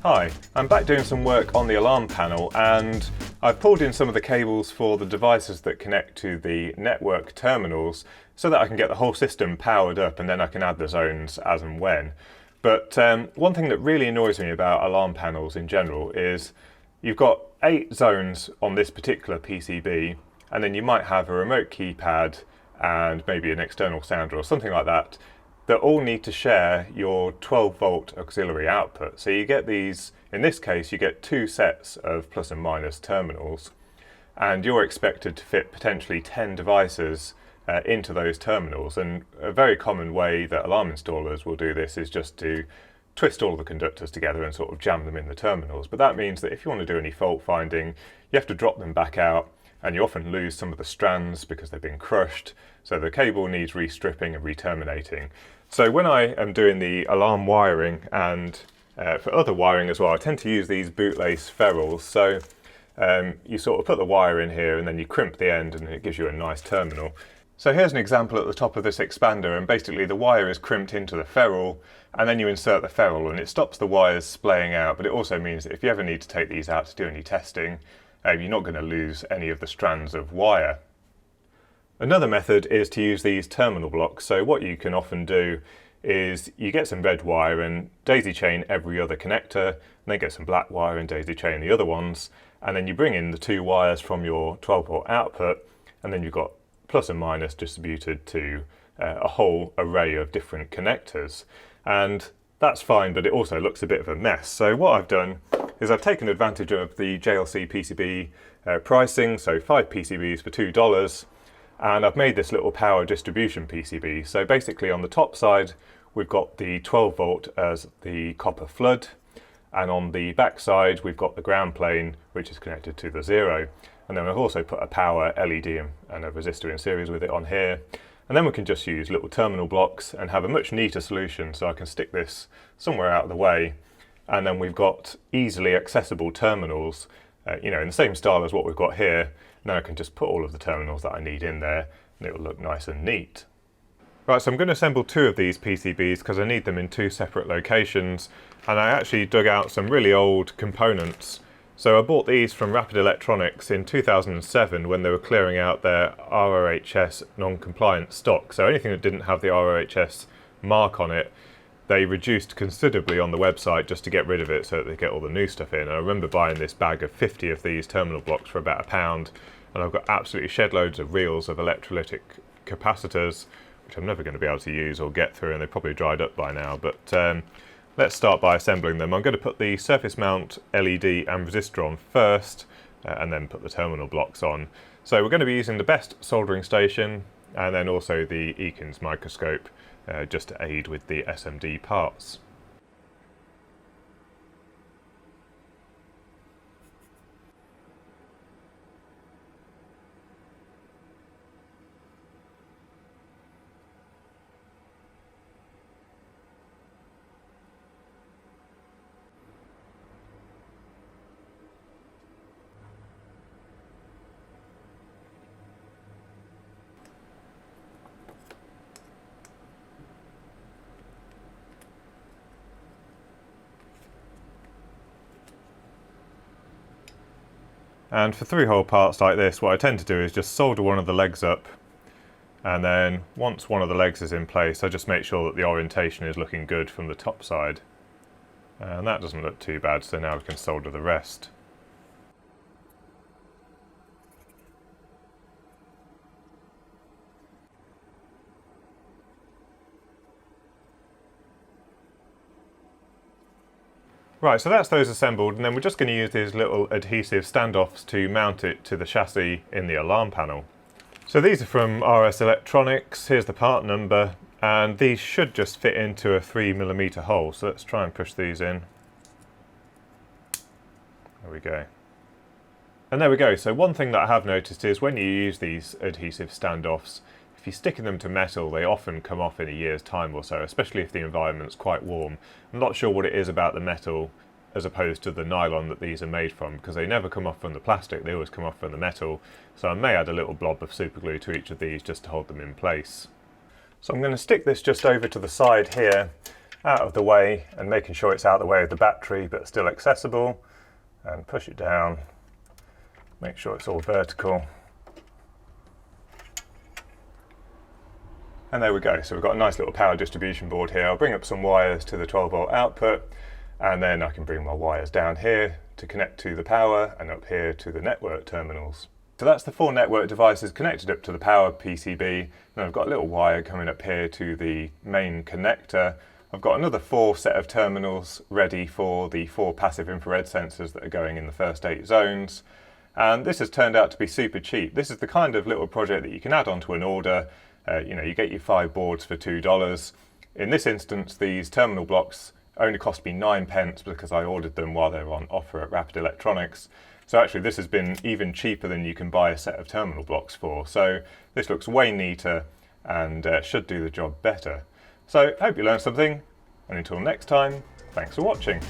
Hi, I'm back doing some work on the alarm panel, and I've pulled in some of the cables for the devices that connect to the network terminals so that I can get the whole system powered up, and then I can add the zones as and when. But one thing that really annoys me about alarm panels in general is you've got 8 zones on this particular PCB, and then you might have a remote keypad and maybe an external sounder or something like that all need to share your 12-volt auxiliary output. So you get these, in this case, you get 2 sets of plus and minus terminals, and you're expected to fit potentially 10 devices into those terminals. And a very common way that alarm installers will do this is just to twist all the conductors together and sort of jam them in the terminals. But that means that if you want to do any fault finding, you have to drop them back out, and you often lose some of the strands because they've been crushed. So the cable needs restripping and re-terminating. So when I am doing the alarm wiring and for other wiring as well, I tend to use these bootlace ferrules. So you sort of put the wire in here and then you crimp the end and it gives you a nice terminal. So here's an example at the top of this expander, and basically the wire is crimped into the ferrule, and then you insert the ferrule and it stops the wires splaying out, but it also means that if you ever need to take these out to do any testing, you're not going to lose any of the strands of wire. Another method is to use these terminal blocks. So what you can often do is you get some red wire and daisy chain every other connector, and then get some black wire and daisy chain the other ones, and then you bring in the 2 wires from your 12-volt output, and then you've got plus and minus distributed to a whole array of different connectors. And that's fine, but it also looks a bit of a mess. So what I've done is I've taken advantage of the JLC PCB pricing, so 5 PCBs for $2, and I've made this little power distribution PCB. So basically on the top side we've got the 12-volt as the copper flood, and on the back side we've got the ground plane, which is connected to the 0, and then we've also put a power LED and a resistor in series with it on here. And then we can just use little terminal blocks and have a much neater solution. So I can stick this somewhere out of the way, and then we've got easily accessible terminals, in the same style as what we've got here. Now I can just put all of the terminals that I need in there, and it will look nice and neat. Right, so I'm going to assemble 2 of these PCBs because I need them in 2 separate locations, and I actually dug out some really old components. So I bought these from Rapid Electronics in 2007 when they were clearing out their RoHS non-compliant stock. So anything that didn't have the RoHS mark on it, they reduced considerably on the website just to get rid of it so that they get all the new stuff in. And I remember buying this bag of 50 of these terminal blocks for about £1, and I've got absolutely shed loads of reels of electrolytic capacitors, which I'm never going to be able to use or get through, and they've probably dried up by now. But let's start by assembling them. I'm going to put the surface mount LED and resistor on first, and then put the terminal blocks on. So we're going to be using the best soldering station, and then also the Eakins microscope, just to aid with the SMD parts. And for 3-hole parts like this, what I tend to do is just solder one of the legs up, and then once one of the legs is in place, I just make sure that the orientation is looking good from the top side. And that doesn't look too bad, so now we can solder the rest. Right, so that's those assembled, and then we're just going to use these little adhesive standoffs to mount it to the chassis in the alarm panel. So these are from RS Electronics. Here's the part number, and these should just fit into a 3mm hole. So let's try and push these in. There we go. And there we go. So one thing that I have noticed is when you use these adhesive standoffs, if you're sticking them to metal, they often come off in a year's time or so, especially if the environment's quite warm. I'm not sure what it is about the metal as opposed to the nylon that these are made from, because they never come off from the plastic, they always come off from the metal. So I may add a little blob of super glue to each of these just to hold them in place. So I'm going to stick this just over to the side here, out of the way and making sure it's out of the way of the battery but still accessible, and push it down, make sure it's all vertical. And there we go, so we've got a nice little power distribution board here. I'll bring up some wires to the 12-volt output, and then I can bring my wires down here to connect to the power and up here to the network terminals. So that's the 4 network devices connected up to the power PCB. And I've got a little wire coming up here to the main connector. I've got another 4 set of terminals ready for the 4 passive infrared sensors that are going in the first 8 zones. And this has turned out to be super cheap. This is the kind of little project that you can add onto an order. You get your 5 boards for $2. In this instance, these terminal blocks only cost me 9p because I ordered them while they were on offer at Rapid Electronics. So actually this has been even cheaper than you can buy a set of terminal blocks for. So this looks way neater and should do the job better. So I hope you learned something, and until next time, thanks for watching.